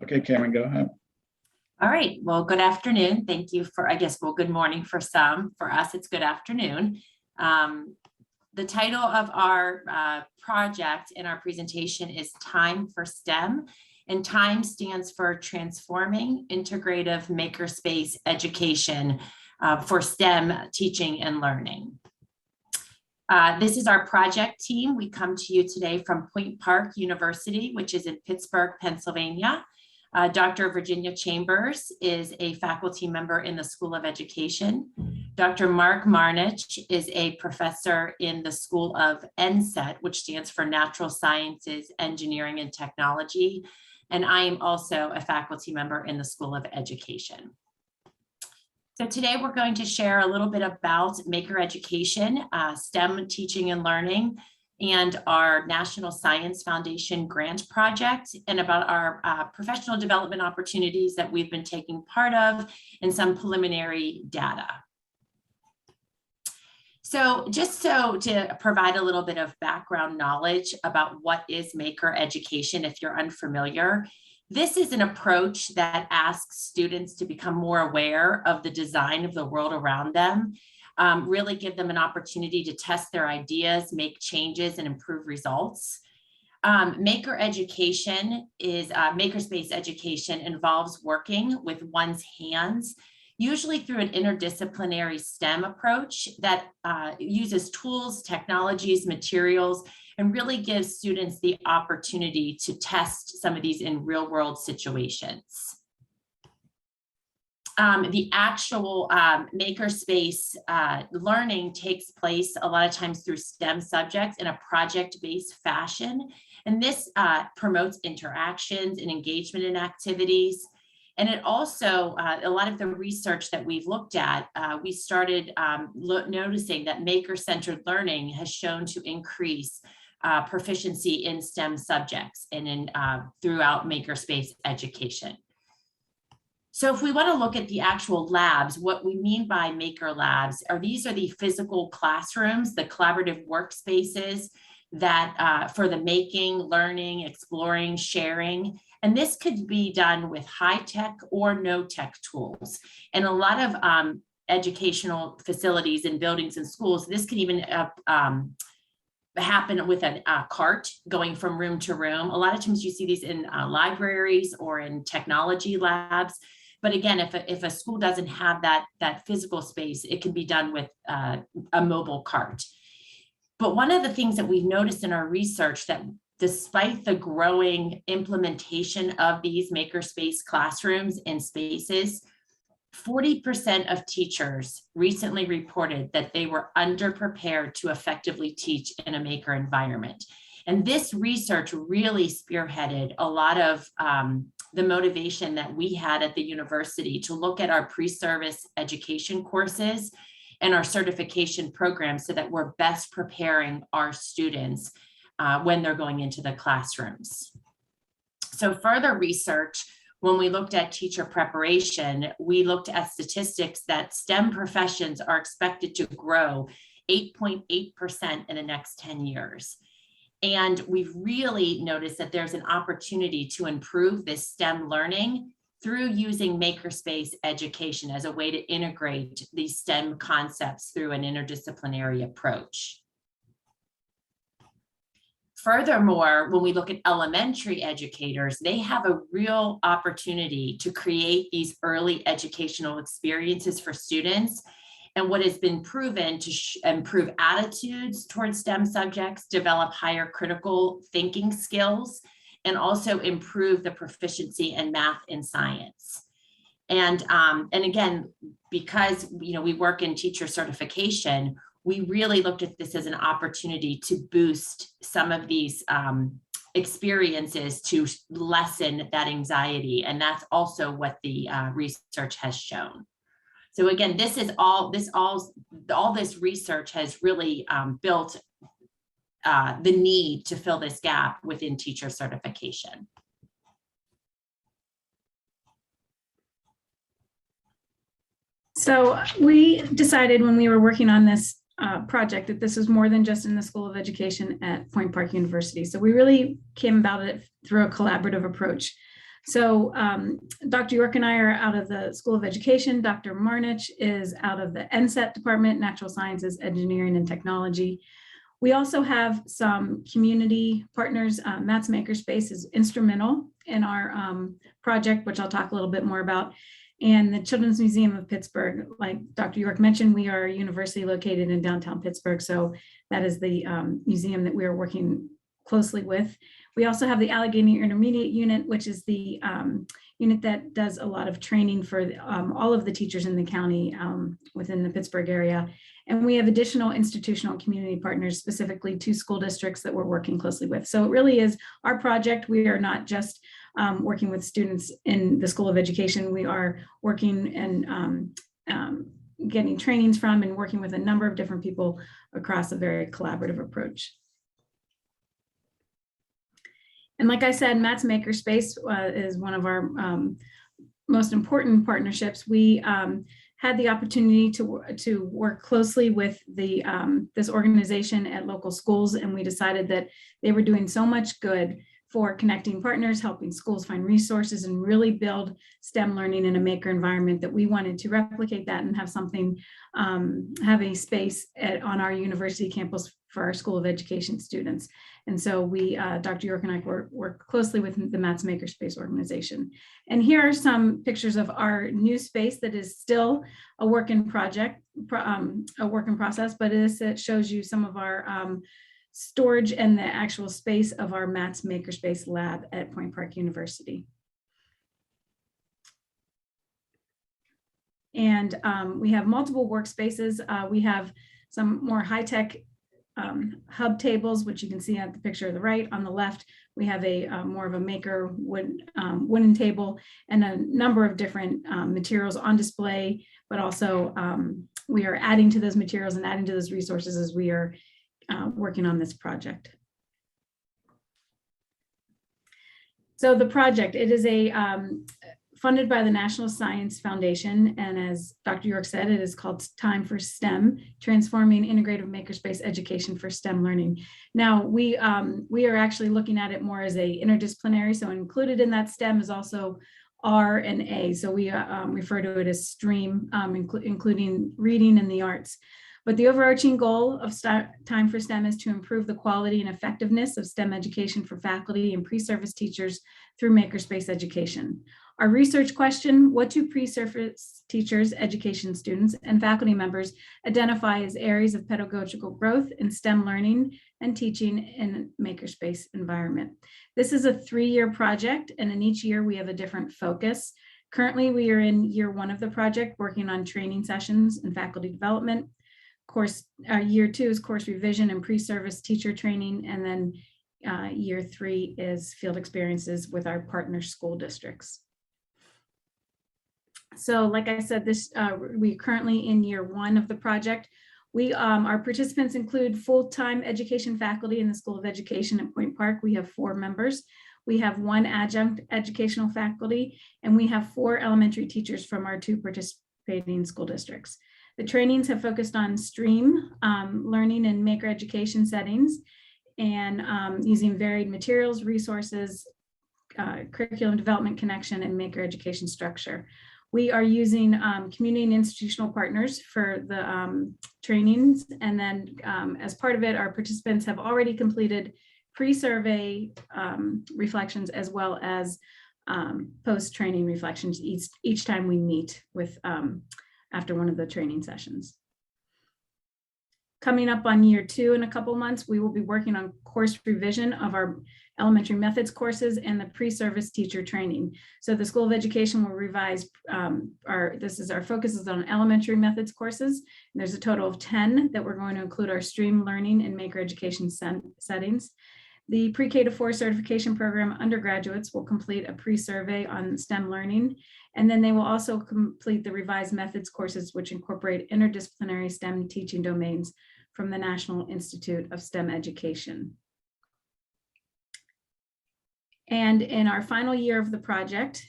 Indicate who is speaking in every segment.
Speaker 1: Okay, Kamryn, go ahead.
Speaker 2: All right, well, good afternoon. Thank you for, good morning for some. For us, it's good afternoon. The title of our project in our presentation is Time for STEM, and TIME stands for Transforming Integrative Makerspace Education for STEM Teaching and Learning. This is our project team. We come to you today from Point Park University, which is in Pittsburgh, Pennsylvania. Dr. Virginia Chambers is a faculty member in the School of Education. Dr. Marnich is a professor in the School of NSET, which stands for Natural Sciences, Engineering, and Technology. And I am also a faculty member in the School of Education. So today we're going to share a little bit about Maker Education, STEM teaching and learning, and our National Science Foundation grant project, and about our professional development opportunities that we've been taking part of, and some preliminary data. So just to provide a little bit of background knowledge about what is Maker Education, if you're unfamiliar, this is an approach that asks students to become more aware of the design of the world around them, really give them an opportunity to test their ideas, make changes, and improve results. Maker Education is Makerspace Education involves working with one's hands, usually through an interdisciplinary STEM approach that uses tools, technologies, materials, and really gives students the opportunity to test some of these in real-world situations. The actual makerspace learning takes place a lot of times through STEM subjects in a project-based fashion. And this promotes interactions and engagement in activities. And it also, a lot of the research that we've looked at, we started noticing that maker-centered learning has shown to increase proficiency in STEM subjects and in throughout makerspace education. So if we want to look at the actual labs, what we mean by maker labs these are the physical classrooms, the collaborative workspaces that for the making, learning, exploring, sharing. And this could be done with high tech or no tech tools. And a lot of educational facilities and buildings and schools, this can even happen with a cart going from room to room. A lot of times you see these in libraries or in technology labs. But again, if a school doesn't have that physical space, it can be done with a mobile cart. But one of the things that we've noticed in our research that despite the growing implementation of these makerspace classrooms and spaces, 40% of teachers recently reported that they were underprepared to effectively teach in a maker environment. And this research really spearheaded a lot of the motivation that we had at the university to look at our pre-service education courses and our certification programs so that we're best preparing our students when they're going into the classrooms. So further research, when we looked at teacher preparation, we looked at statistics that STEM professions are expected to grow 8.8% in the next 10 years. And we've really noticed that there's an opportunity to improve this STEM learning through using makerspace education as a way to integrate these STEM concepts through an interdisciplinary approach. Furthermore, when we look at elementary educators, they have a real opportunity to create these early educational experiences for students. And what has been proven to improve attitudes towards STEM subjects, develop higher critical thinking skills, and also improve the proficiency in math and science. And again, because we work in teacher certification, we really looked at this as an opportunity to boost some of these experiences to lessen that anxiety. And that's also what the research has shown. So again, all this research has really built the need to fill this gap within teacher certification.
Speaker 3: So we decided when we were working on this project that this was more than just in the School of Education at Point Park University. So we really came about it through a collaborative approach. So Dr. York and I are out of the School of Education. Dr. Marnich is out of the NSET department, Natural Sciences, Engineering, and Technology. We also have some community partners. Matt's Makerspace is instrumental in our project, which I'll talk a little bit more about. And the Children's Museum of Pittsburgh, like Dr. York mentioned, we are a university located in downtown Pittsburgh. So that is the museum that we are working closely with. We also have the Allegheny Intermediate Unit, which is the unit that does a lot of training for all of the teachers in the county within the Pittsburgh area. And we have additional institutional community partners, specifically 2 school districts that we're working closely with. So it really is our project. We are not just working with students in the School of Education. We are working and getting trainings from and working with a number of different people across a very collaborative approach. And like I said, Matt's Makerspace is one of our most important partnerships. We had the opportunity to work closely with this organization at local schools, and we decided that they were doing so much good for connecting partners, helping schools find resources, and really build STEM learning in a maker environment that we wanted to replicate that and have something, have a space on our university campus for our School of Education students. And so we, Dr. York and I work closely with the Matt's Makerspace organization. And here are some pictures of our new space that is still a work in process, but it shows you some of our storage and the actual space of our Matt's Makerspace lab at Point Park University. And we have multiple workspaces. We have some more high-tech hub tables, which you can see at the picture of the right. On the left, we have a more of a maker wooden table and a number of different materials on display, but also we are adding to those materials and adding to those resources as we are working on this project. So the project, it is funded by the National Science Foundation, and as Dr. York said, it is called Time for STEM, Transforming Integrative Makerspace Education for STEM Learning. Now, we are actually looking at it more as a interdisciplinary, so included in that STEM is also R and A, so we refer to it as STREAM, including reading and the arts. But the overarching goal of Time for STEM is to improve the quality and effectiveness of STEM education for faculty and pre-service teachers through makerspace education. Our research question: what do pre-service teachers, education students, and faculty members identify as areas of pedagogical growth in STEM learning and teaching in a makerspace environment? This is a 3-year project, and in each year we have a different focus. Currently, we are in year 1 of the project, working on training sessions and faculty development. Course, year 2 is course revision and pre-service teacher training, and then year 3 is field experiences with our partner school districts. So like I said, we're currently in year 1 of the project. Our participants include full-time education faculty in the School of Education at Point Park. We have 4 members. We have 1 adjunct educational faculty, and we have 4 elementary teachers from our 2 participating school districts. The trainings have focused on STREAM, learning and maker education settings, and using varied materials, resources, curriculum development connection, and maker education structure. We are using community and institutional partners for the trainings. And then as part of it, our participants have already completed pre-survey reflections as well as post-training reflections each time we meet with after one of the training sessions. Coming up on year 2 in a couple months, we will be working on course revision of our elementary methods courses and the pre-service teacher training. So the School of Education will revise our focus is on elementary methods courses. And there's a total of 10 that we're going to include our STREAM learning and maker education settings. The pre-K to 4 certification program undergraduates will complete a pre-survey on STEM learning, and then they will also complete the revised methods courses, which incorporate interdisciplinary STEM teaching domains from the National Institute of STEM Education. And in our final year of the project,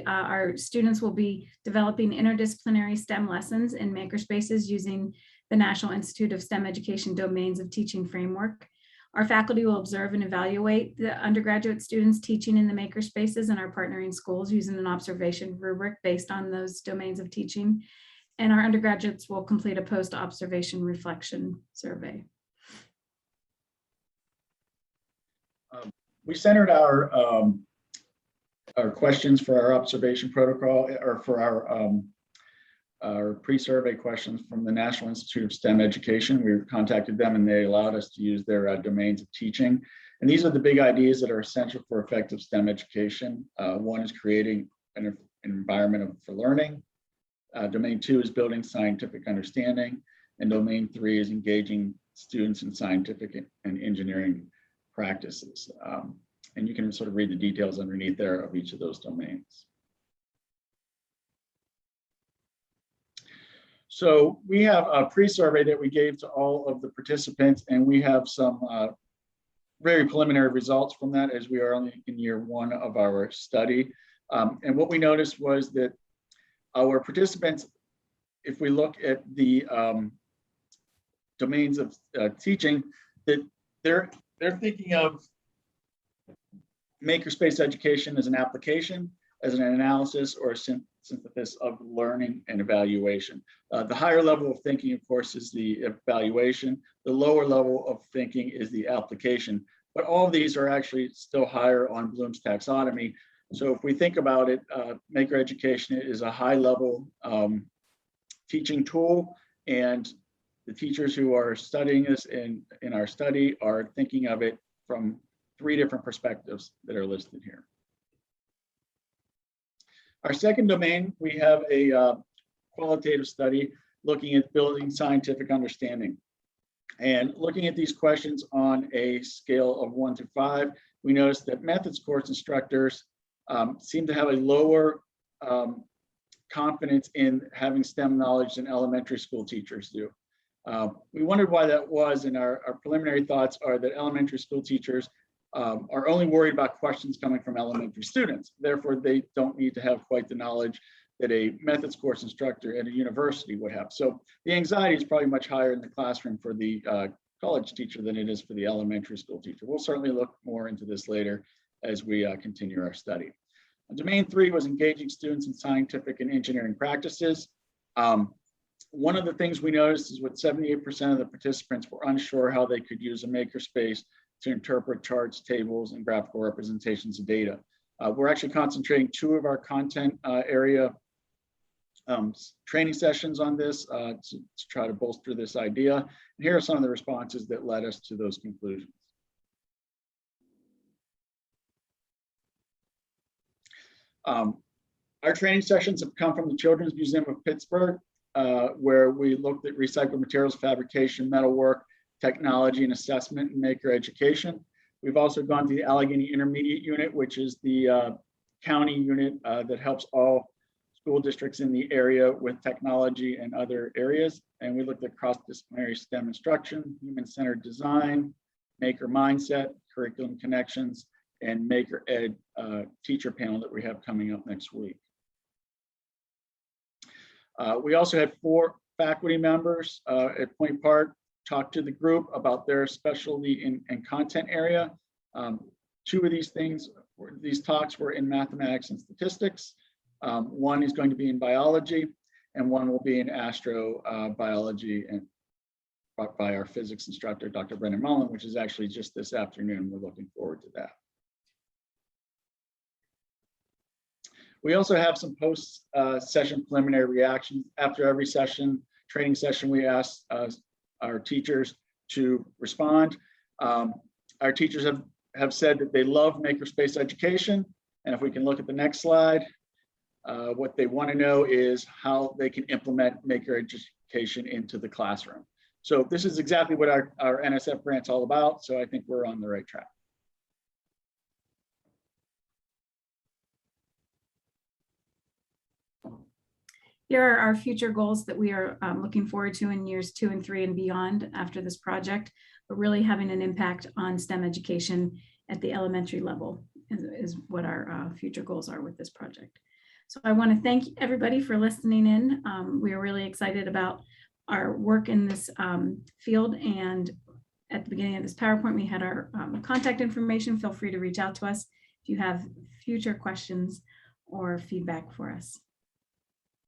Speaker 3: our students will be developing interdisciplinary STEM lessons in makerspaces using the National Institute of STEM Education Domains of Teaching framework. Our faculty will observe and evaluate the undergraduate students teaching in the makerspaces in our partnering schools using an observation rubric based on those domains of teaching. And our undergraduates will complete a post-observation reflection survey.
Speaker 1: We centered our questions for our observation protocol, or for our pre-survey questions, from the National Institute of STEM Education. We contacted them and they allowed us to use their domains of teaching. And these are the big ideas that are essential for effective STEM education. One is creating an environment for learning. Domain 2 is building scientific understanding. And domain 3 is engaging students in scientific and engineering practices. And you can sort of read the details underneath there of each of those domains. So we have a pre-survey that we gave to all of the participants, and we have some very preliminary results from that, as we are only in year 1 of our study. And what we noticed was that our participants, if we look at the domains of teaching, that they're thinking of makerspace education as an application, as an analysis, or a synthesis of learning and evaluation. The higher level of thinking, of course, is the evaluation. The lower level of thinking is the application. But all of these are actually still higher on Bloom's taxonomy. So if we think about it, maker education is a high level teaching tool, and the teachers who are studying this in our study are thinking of it from 3 different perspectives that are listed here. Our second domain, we have a qualitative study looking at building scientific understanding. And looking at these questions on a scale of 1 to 5, we noticed that methods course instructors seem to have a lower confidence in having STEM knowledge than elementary school teachers do. We wondered why that was, and our preliminary thoughts are that elementary school teachers are only worried about questions coming from elementary students. Therefore, they don't need to have quite the knowledge that a methods course instructor at a university would have. So the anxiety is probably much higher in the classroom for the college teacher than it is for the elementary school teacher. We'll certainly look more into this later as we continue our study. Domain 3 was engaging students in scientific and engineering practices. One of the things we noticed is with 78% of the participants were unsure how they could use a makerspace to interpret charts, tables, and graphical representations of data. We're actually concentrating 2 of our content area training sessions on this to try to bolster this idea. And here are some of the responses that led us to those conclusions. Our training sessions have come from the Children's Museum of Pittsburgh, where we looked at recycled materials, fabrication, metalwork, technology, and assessment in maker education. We've also gone to the Allegheny Intermediate Unit, which is the county unit that helps all school districts in the area with technology and other areas. And we looked at cross-disciplinary STEM instruction, human-centered design, maker mindset, curriculum connections, and maker ed teacher panel that we have coming up next week. We also had 4 faculty members at Point Park talk to the group about their specialty and content area. 2 of these talks were in mathematics and statistics. One is going to be in biology, and one will be in astrobiology and by our physics instructor, Dr. Brendan Mullen, which is actually just this afternoon. We're looking forward to that. We also have some post-session preliminary reactions. After every training session, we ask our teachers to respond. Our teachers have said that they love makerspace education. And if we can look at the next slide, what they want to know is how they can implement maker education into the classroom. So this is exactly what our NSF grant's all about. So I think we're on the right track.
Speaker 3: Here are our future goals that we are looking forward to in years 2 and 3 and beyond after this project, but really having an impact on STEM education at the elementary level is what our future goals are with this project. So I want to thank everybody for listening in. We are really excited about our work in this field, and at the beginning of this PowerPoint, we had our contact information. Feel free to reach out to us if you have future questions or feedback for us.